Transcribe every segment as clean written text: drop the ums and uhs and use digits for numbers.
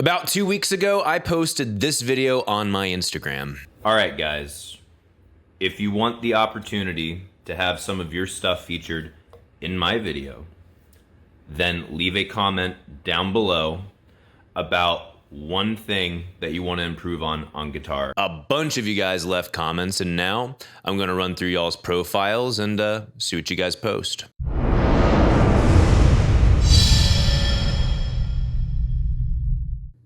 About 2 weeks ago, I posted this video on my Instagram. All right, guys, if you want the opportunity to have some of your stuff featured in my video, then leave a comment down below about one thing that you want to improve on guitar. A bunch of you guys left comments, and now I'm gonna run through y'all's profiles and see what you guys post.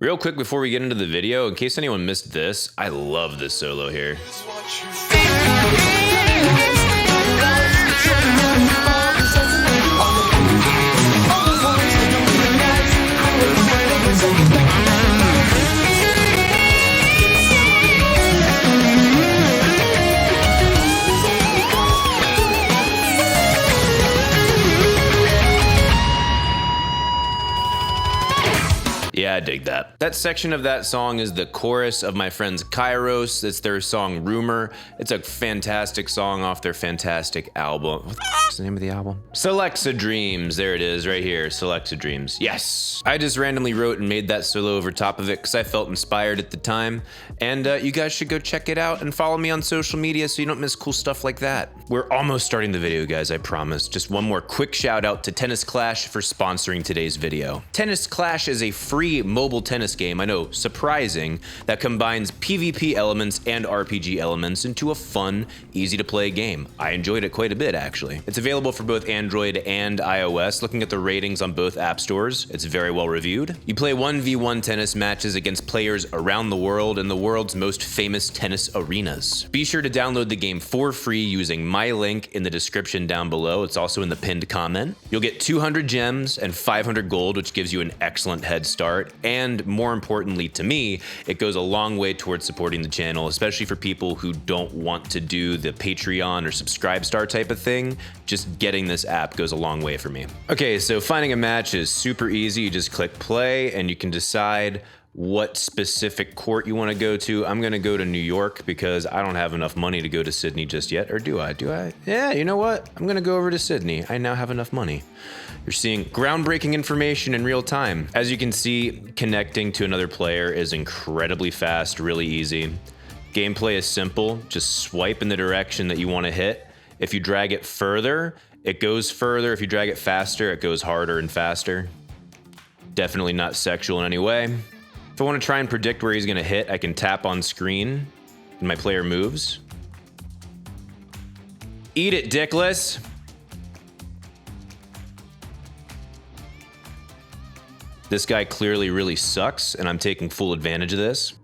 Real quick before we get into the video, in case anyone missed this, I love this solo here. Yeah, I dig that. That section of that song is the chorus of my friends Kairos. It's their song Rumor. It's a fantastic song off their fantastic album. What the f is the name of the album? Selecta Dreams. There it is right here. Selecta Dreams. Yes. I just randomly wrote and made that solo over top of it because I felt inspired at the time. And you guys should go check it out and follow me on social media so you don't miss cool stuff like that. We're almost starting the video, guys, I promise. Just one more quick shout out to Tennis Clash for sponsoring today's video. Tennis Clash is a free mobile tennis game, I know, surprising, that combines PvP elements and RPG elements into a fun, easy to play game. I enjoyed it quite a bit, actually. It's available for both Android and iOS. Looking at the ratings on both app stores, it's very well reviewed. You play 1v1 tennis matches against players around the world in the world's most famous tennis arenas. Be sure to download the game for free using my link in the description down below. It's also in the pinned comment. You'll get 200 gems and 500 gold, which gives you an excellent head start. And more importantly to me, it goes a long way towards supporting the channel, especially for people who don't want to do the Patreon or Subscribe Star type of thing. Just getting this app goes a long way for me. Okay, so finding a match is super easy. You just click play and you can decide what specific court you want to go to. I'm gonna go to New York because I don't have enough money to go to Sydney just yet. Or do I? Do I? Yeah, you know what? I'm gonna go over to Sydney. I now have enough money. You're seeing groundbreaking information in real time. As you can see, connecting to another player is incredibly fast, really easy. Gameplay is simple. Just swipe in the direction that you want to hit. If you drag it further, it goes further. If you drag it faster, it goes harder and faster. Definitely not sexual in any way. If I want to try and predict where he's going to hit, I can tap on screen and my player moves. Eat it, dickless. This guy clearly really sucks, and I'm taking full advantage of this.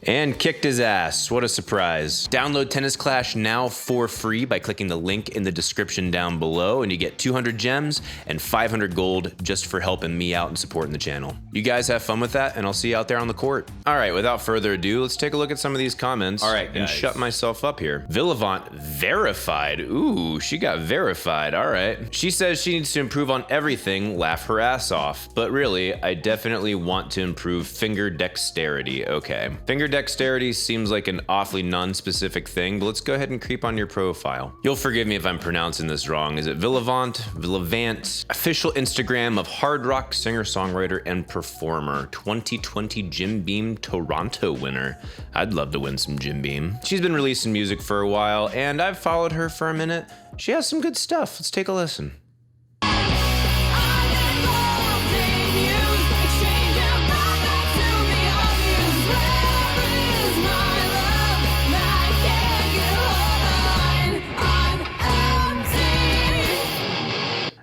And kicked his ass. What a surprise. Download Tennis Clash now for free by clicking the link in the description down below, and you get 200 gems and 500 gold just for helping me out and supporting the channel. You guys have fun with that, and I'll see you out there on the court. All right, without further ado, let's take a look at some of these comments. All right, guys. And shut myself up here. Villavant verified. Ooh, she got verified. All right. She says she needs to improve on everything, laugh her ass off. But really, I definitely want to improve finger dexterity. Okay. Finger dexterity seems like an awfully non-specific thing, but let's go ahead and creep on your profile. You'll forgive me if I'm pronouncing this wrong. Is it Villavant? Villavant. Official Instagram of hard rock singer, songwriter, and performer. 2020 Jim Beam Toronto winner. I'd love to win some Jim Beam. She's been releasing music for a while, and I've followed her for a minute. She has some good stuff. Let's take a listen.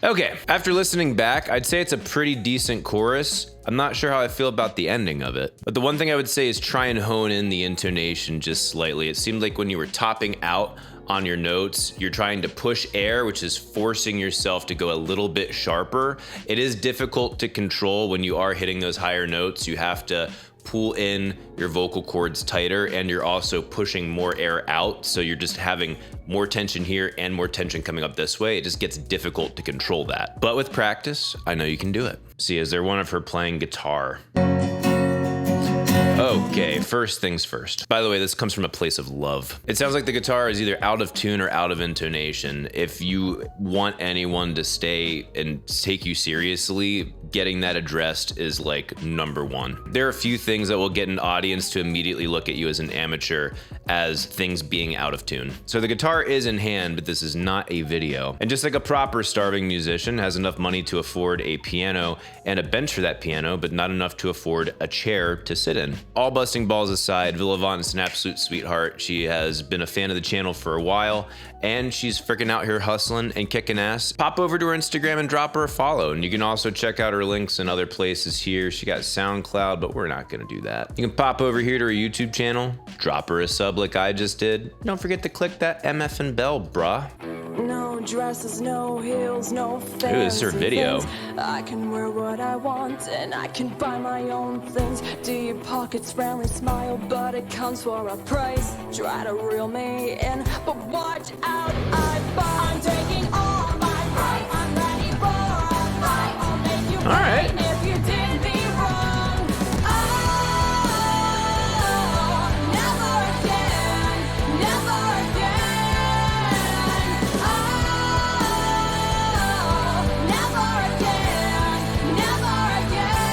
Okay, after listening back, I'd say it's a pretty decent chorus. I'm not sure how I feel about the ending of it, but the one thing I would say is try and hone in the intonation just slightly. It seemed like when you were topping out on your notes, you're trying to push air, which is forcing yourself to go a little bit sharper. It is difficult to control when you are hitting those higher notes. You have to pull in your vocal cords tighter, and you're also pushing more air out, so you're just having more tension here and more tension coming up this way. It just gets difficult to control that. But with practice, I know you can do it. See, is there one of her playing guitar? Okay, first things first. By the way, this comes from a place of love. It sounds like the guitar is either out of tune or out of intonation. If you want anyone to stay and take you seriously, getting that addressed is like number one. There are a few things that will get an audience to immediately look at you as an amateur as things being out of tune. So the guitar is in hand, but this is not a video. And just like a proper starving musician has enough money to afford a piano and a bench for that piano, but not enough to afford a chair to sit in. All busting balls aside, Villavant and Snapsuit Sweetheart, she has been a fan of the channel for a while, and she's freaking out here hustling and kicking ass. Pop over to her Instagram and drop her a follow, and you can also check out her links in other places here. She got SoundCloud, but we're not gonna do that. You can pop over here to her YouTube channel, drop her a sub like I just did. Don't forget to click that MF and bell, brah. No dresses, no heels, no fancy Ooh, this is her video. things. I can wear what I want and I can buy my own things. Deep pockets, friendly smile, but it comes for a price. Try to reel me in, but watch out, I'm taking all my pride. I'm ready for a fight. I'll make you right. right if you did me wrong. Oh, never again, never again. Oh, never again, never again.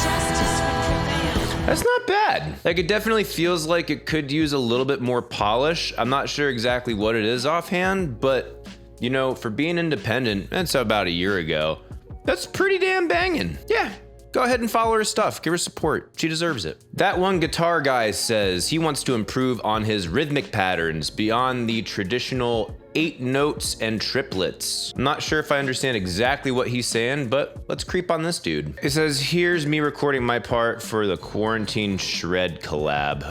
Justice will prevail. That's not bad. Like, it definitely feels like it could use a little bit more polish. I'm not sure exactly what it is offhand, but you know, for being independent, that's about a year ago, that's pretty damn banging. Yeah. Go ahead and follow her stuff. Give her support. She deserves it. That one guitar guy says he wants to improve on his rhythmic patterns beyond the traditional 8 notes and triplets. I'm not sure if I understand exactly what he's saying, but let's creep on this dude. It says, here's me recording my part for the Quarantine Shred collab.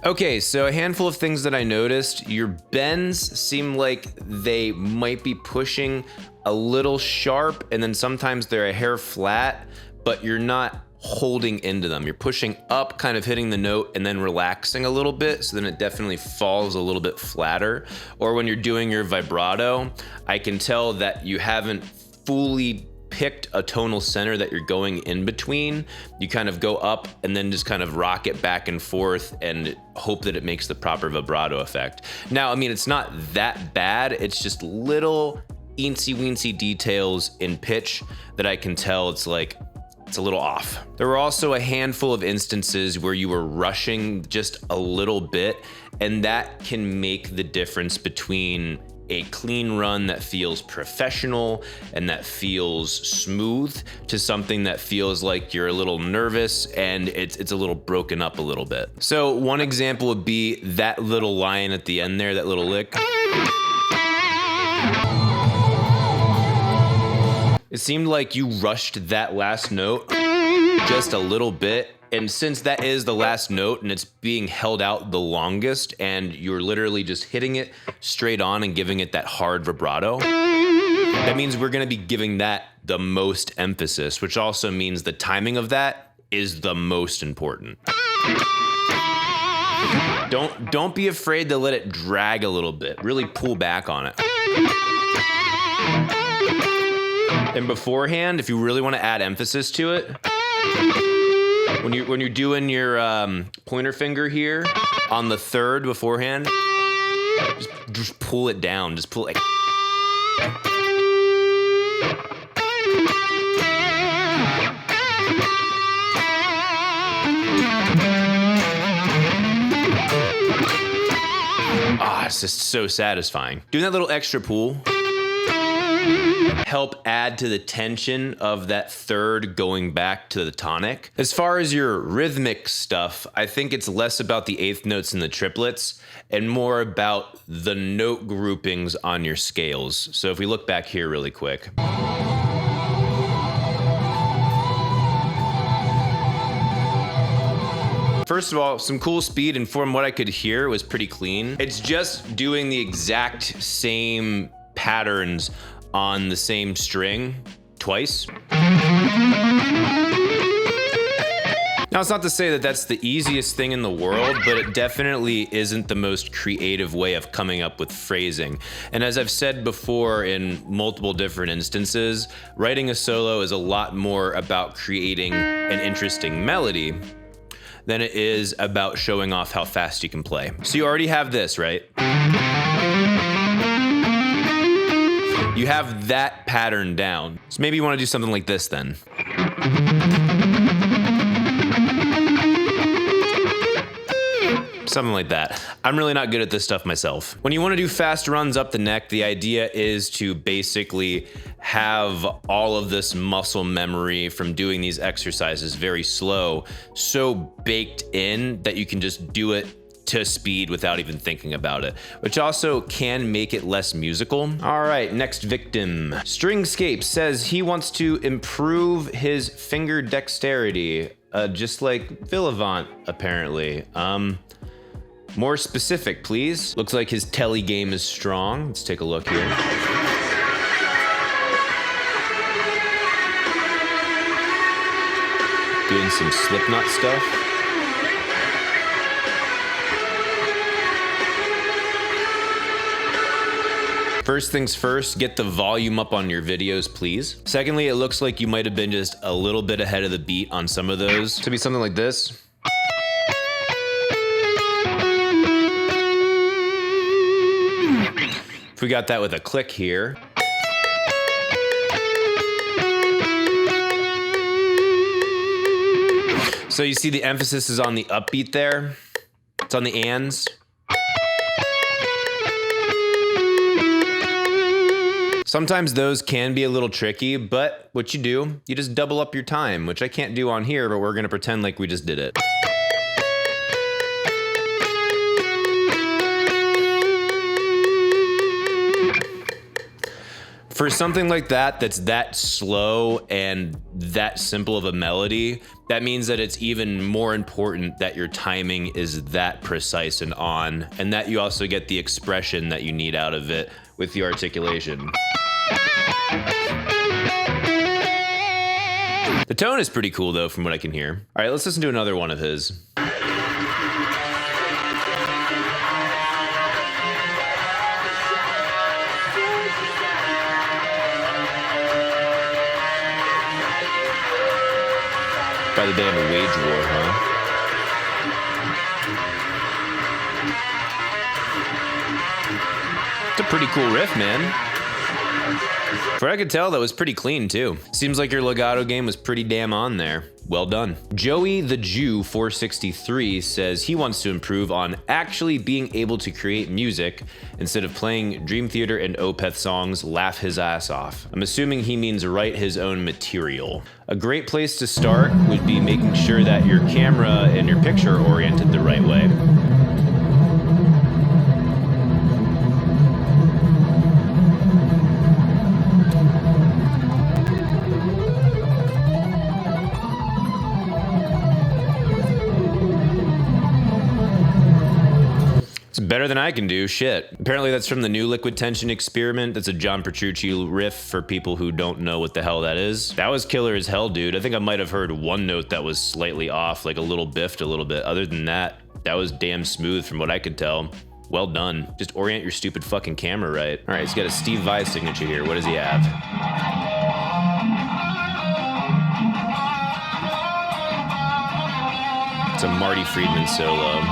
Okay, so a handful of things that I noticed. Your bends seem like they might be pushing a little sharp, and then sometimes they're a hair flat, but you're not holding into them. You're pushing up, kind of hitting the note, and then relaxing a little bit, so then it definitely falls a little bit flatter. Or when you're doing your vibrato, I can tell that you haven't fully picked a tonal center that you're going in between. You kind of go up and then just kind of rock it back and forth and hope that it makes the proper vibrato effect. Now, I mean, it's not that bad. It's just little eensy weensy details in pitch that I can tell it's like, it's a little off. There were also a handful of instances where you were rushing just a little bit, and that can make the difference between a clean run that feels professional and that feels smooth to something that feels like you're a little nervous and it's a little broken up a little bit. So one example would be that little line at the end there, that little lick. It seemed like you rushed that last note just a little bit. And since that is the last note and it's being held out the longest and you're literally just hitting it straight on and giving it that hard vibrato, that means we're gonna be giving that the most emphasis, which also means the timing of that is the most important. Don't be afraid to let it drag a little bit. Really pull back on it. And beforehand, if you really want to add emphasis to it, when you're doing your pointer finger here on the third beforehand, just pull it down. Just pull it. It's just so satisfying. Doing that little extra pull help add to the tension of that third going back to the tonic. As far as your rhythmic stuff, I think it's less about the eighth notes and the triplets and more about the note groupings on your scales. So if we look back here really quick. First of all, some cool speed, and from what I could hear, it was pretty clean. It's just doing the exact same patterns on the same string twice. Now, it's not to say that that's the easiest thing in the world, but it definitely isn't the most creative way of coming up with phrasing. And as I've said before in multiple different instances, writing a solo is a lot more about creating an interesting melody than it is about showing off how fast you can play. So you already have this, right? You have that pattern down. So maybe you want to do something like this then. Something like that. I'm really not good at this stuff myself. When you want to do fast runs up the neck, the idea is to basically have all of this muscle memory from doing these exercises very slow, so baked in that you can just do it to speed without even thinking about it, which also can make it less musical. All right, next victim. Stringscape says he wants to improve his finger dexterity, just like Villavant, apparently. More specific, please. Looks like his telly game is strong. Let's take a look here. Doing some Slipknot stuff. First things first, get the volume up on your videos, please. Secondly, it looks like you might have been just a little bit ahead of the beat on some of those. To be something like this. If we got that with a click here. So you see the emphasis is on the upbeat there. It's on the ands. Sometimes those can be a little tricky, but what you do, you just double up your time, which I can't do on here, but we're gonna pretend like we just did it. For something like that, that's that slow and that simple of a melody, that means that it's even more important that your timing is that precise and on, and that you also get the expression that you need out of it with the articulation. The tone is pretty cool though, from what I can hear. All right, let's listen to another one of his. By the day of a wage war, huh? It's a pretty cool riff, man. For what I could tell, that was pretty clean too. Seems like your legato game was pretty damn on there. Well done. Joey the Jew 463 says he wants to improve on actually being able to create music instead of playing Dream Theater and Opeth songs, laugh his ass off. I'm assuming he means write his own material. A great place to start would be making sure that your camera and your picture are oriented the right way. Better than I can do, shit. Apparently that's from the new Liquid Tension experiment. That's a John Petrucci riff for people who don't know what the hell that is. That was killer as hell, dude. I think I might have heard one note that was slightly off, like a little biffed a little bit. Other than that, that was damn smooth from what I could tell. Well done. Just orient your stupid fucking camera right. All right, he's got a Steve Vai signature here. What does he have? It's a Marty Friedman solo.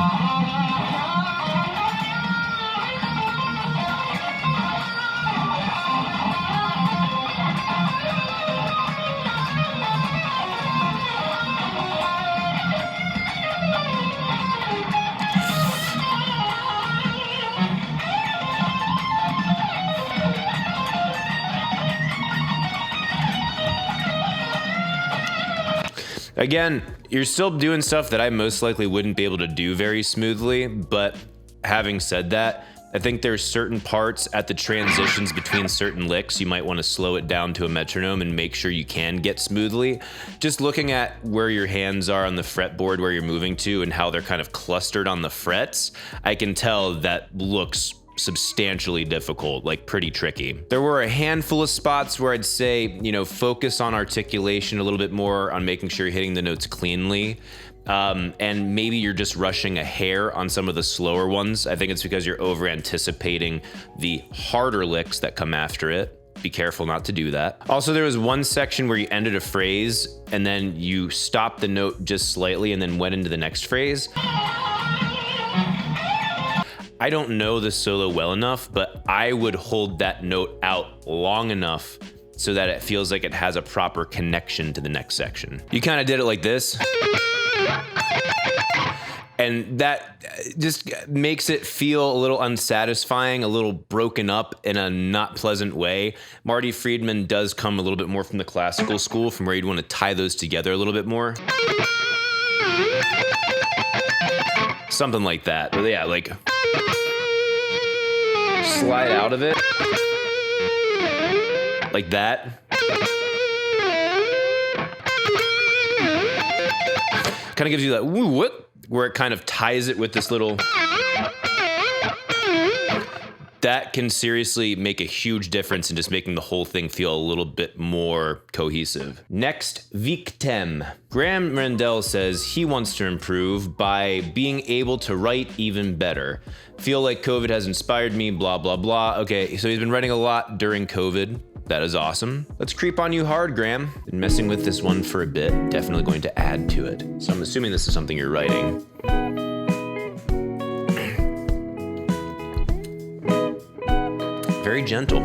Again, you're still doing stuff that I most likely wouldn't be able to do very smoothly, but having said that, I think there's certain parts at the transitions between certain licks, you might want to slow it down to a metronome and make sure you can get smoothly. Just looking at where your hands are on the fretboard, where you're moving to, and how they're kind of clustered on the frets, I can tell that looks substantially difficult, like pretty tricky. There were a handful of spots where I'd say, focus on articulation a little bit more, on making sure you're hitting the notes cleanly. And maybe you're just rushing a hair on some of the slower ones. I think it's because you're over anticipating the harder licks that come after it. Be careful not to do that. Also, there was one section where you ended a phrase and then you stopped the note just slightly and then went into the next phrase. I don't know the solo well enough, but I would hold that note out long enough so that it feels like it has a proper connection to the next section. You kind of did it like this. And that just makes it feel a little unsatisfying, a little broken up in a not pleasant way. Marty Friedman does come a little bit more from the classical school, from where you'd want to tie those together a little bit more. Something like that. But yeah, like slide out of it like that. Kind of gives you that woo whoop, where it kind of ties it with this little. That can seriously make a huge difference in just making the whole thing feel a little bit more cohesive. Next, Victim. Graham Rendell says he wants to improve by being able to write even better. Feel like COVID has inspired me, blah, blah, blah. Okay, so he's been writing a lot during COVID. That is awesome. Let's creep on you hard, Graham. Been messing with this one for a bit. Definitely going to add to it. So I'm assuming this is something you're writing. Very gentle.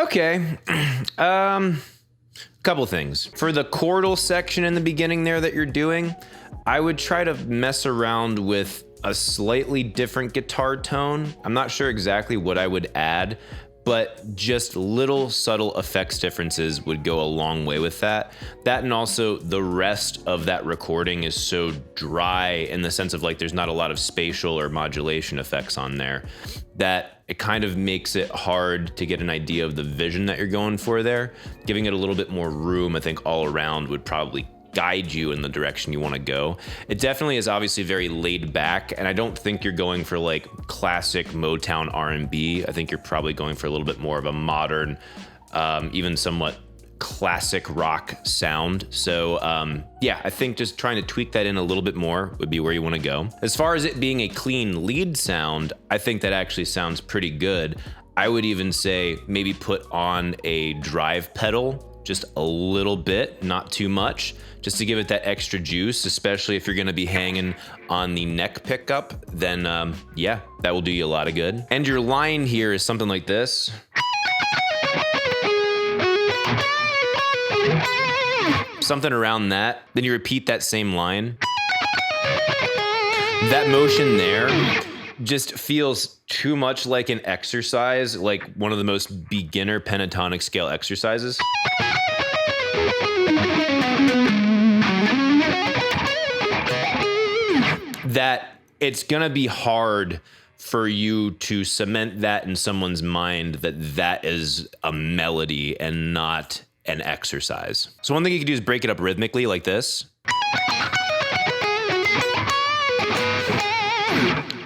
Okay, couple things. For the chordal section in the beginning there that you're doing, I would try to mess around with a slightly different guitar tone. I'm not sure exactly what I would add, but just little subtle effects differences would go a long way with that. That, and also the rest of that recording is so dry in the sense of like there's not a lot of spatial or modulation effects on there, that it kind of makes it hard to get an idea of the vision that you're going for there. Giving it a little bit more room, I think, all around would probably guide you in the direction you want to go. It definitely is obviously very laid back, and I don't think you're going for like classic Motown R&B. I think you're probably going for a little bit more of a modern, even somewhat classic rock sound. So yeah, I think just trying to tweak that in a little bit more would be where you want to go. As far as it being a clean lead sound, I think that actually sounds pretty good. I would even say maybe put on a drive pedal just a little bit, not too much, just to give it that extra juice, especially if you're gonna be hanging on the neck pickup, then yeah, that will do you a lot of good. And your line here is something like this. Something around that. Then you repeat that same line. That motion there just feels too much like an exercise, like one of the most beginner pentatonic scale exercises. That it's gonna be hard for you to cement that in someone's mind that that is a melody and not an exercise. So one thing you could do is break it up rhythmically like this.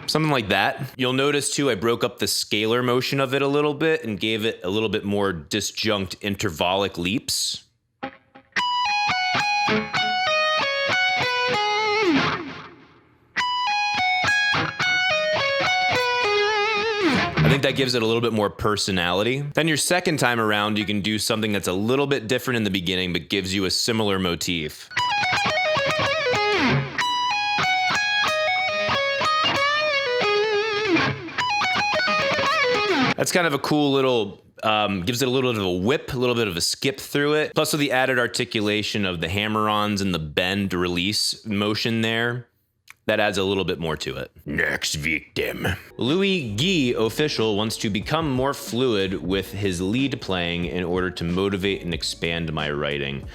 Something like that. You'll notice too, I broke up the scalar motion of it a little bit and gave it a little bit more disjunct intervallic leaps. I think that gives it a little bit more personality. Then your second time around, you can do something that's a little bit different in the beginning, but gives you a similar motif. That's kind of a cool little Gives it a little bit of a whip, a little bit of a skip through it. Plus with the added articulation of the hammer-ons and the bend release motion there, that adds a little bit more to it. Next victim. Louis Guy Official wants to become more fluid with his lead playing in order to motivate and expand my writing.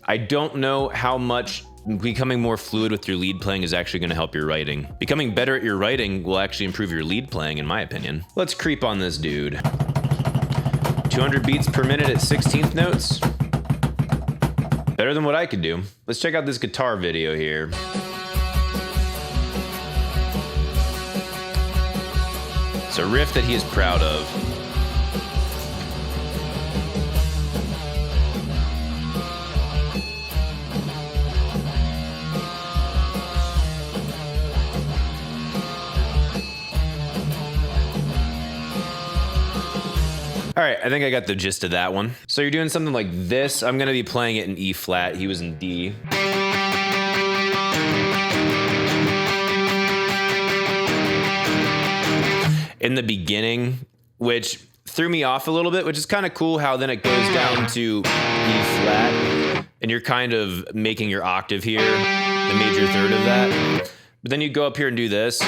I don't know how much becoming more fluid with your lead playing is actually going to help your writing. Becoming better at your writing will actually improve your lead playing, in my opinion. Let's creep on this dude. 200 beats per minute at 16th notes. Better than what I could do. Let's check out this guitar video here. It's a riff that he is proud of. All right, I think I got the gist of that one. So you're doing something like this. I'm gonna be playing it in E flat. He was in D. In the beginning, which threw me off a little bit, which is kind of cool how then it goes down to E flat, and you're kind of making your octave here, the major third of that. But then you go up here and do this,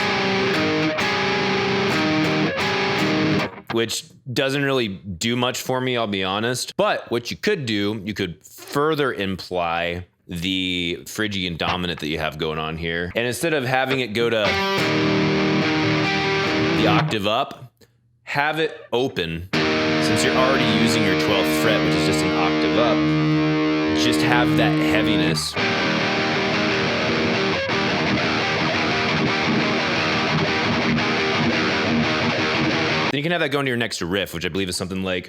which doesn't really do much for me, I'll be honest. But what you could do, you could further imply the Phrygian dominant that you have going on here. And instead of having it go to the octave up, have it open. Since you're already using your 12th fret, which is just an octave up, just have that heaviness. Then you can have that go into your next riff, which I believe is something like,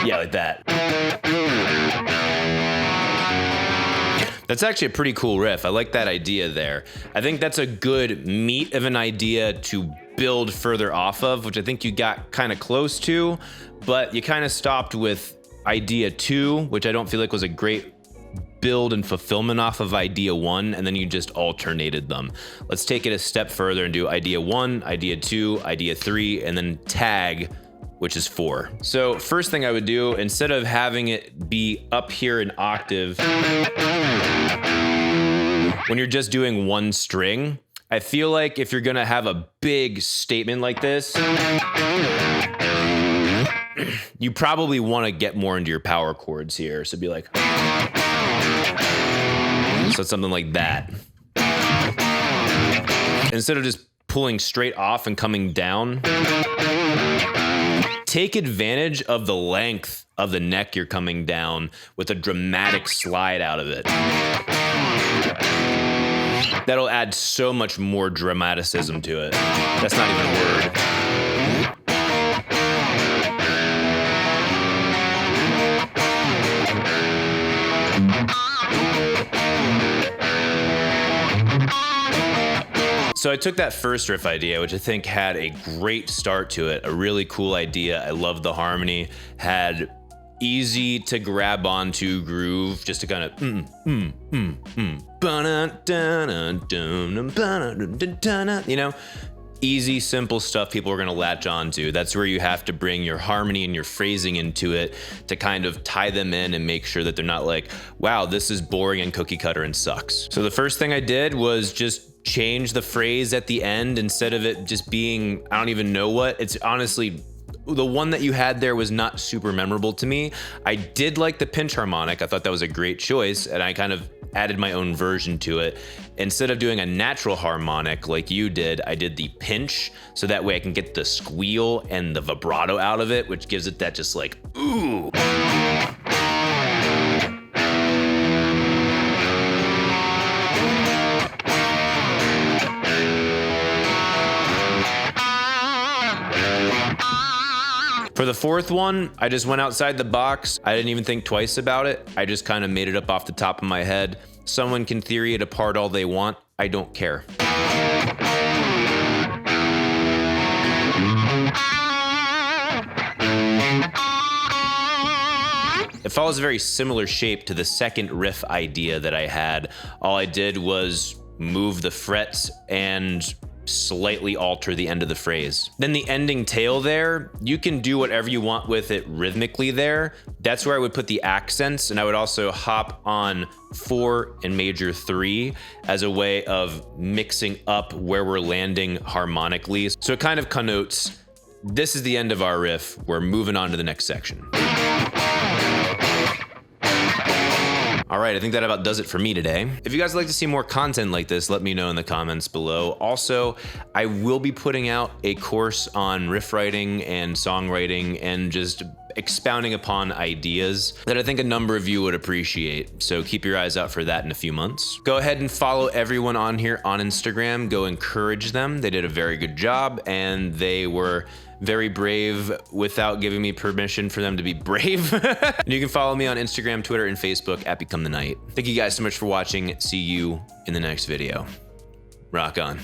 yeah, like that. That's actually a pretty cool riff. I like that idea there. I think that's a good meat of an idea to build further off of, which I think you got kind of close to, but you kind of stopped with idea 2, which I don't feel like was a great build and fulfillment off of idea 1, and then you just alternated them. Let's take it a step further and do idea 1, idea 2, idea 3, and then tag, which is 4. So first thing I would do, instead of having it be up here in octave, when you're just doing one string, I feel like if you're gonna have a big statement like this, you probably wanna get more into your power chords here. So be like, so it's something like that. Instead of just pulling straight off and coming down, take advantage of the length of the neck you're coming down with a dramatic slide out of it. That'll add so much more dramaticism to it. That's not even a word. So I took that first riff idea, which I think had a great start to it, a really cool idea. I love the harmony, had easy to grab onto groove, just to kind of you know, easy, simple stuff people are gonna latch onto. That's where you have to bring your harmony and your phrasing into it to kind of tie them in and make sure that they're not like, wow, this is boring and cookie cutter and sucks. So the first thing I did was just change the phrase at the end. Instead of it just being, I don't even know what, it's honestly, the one that you had there was not super memorable to me. I did like the pinch harmonic. I thought that was a great choice, and I kind of added my own version to it. Instead of doing a natural harmonic like you did, I did the pinch, so that way I can get the squeal and the vibrato out of it, which gives it that just like, ooh. For the fourth one, I just went outside the box. I didn't even think twice about it. I just kind of made it up off the top of my head. Someone can theory it apart all they want. I don't care. It follows a very similar shape to the second riff idea that I had. All I did was move the frets and slightly alter the end of the phrase. Then the ending tail there, you can do whatever you want with it rhythmically there. That's where I would put the accents, and I would also hop on 4 and major 3 as a way of mixing up where we're landing harmonically. So it kind of connotes, this is the end of our riff, we're moving on to the next section. All right, I think that about does it for me today. If you guys would like to see more content like this, let me know in the comments below. Also, I will be putting out a course on riff writing and songwriting and just expounding upon ideas that I think a number of you would appreciate. So keep your eyes out for that in a few months. Go ahead and follow everyone on here on Instagram. Go encourage them. They did a very good job, and they were very brave without giving me permission for them to be brave. You can follow me on Instagram, Twitter, and Facebook at Become the Night. Thank you guys so much for watching. See you in the next video. Rock on.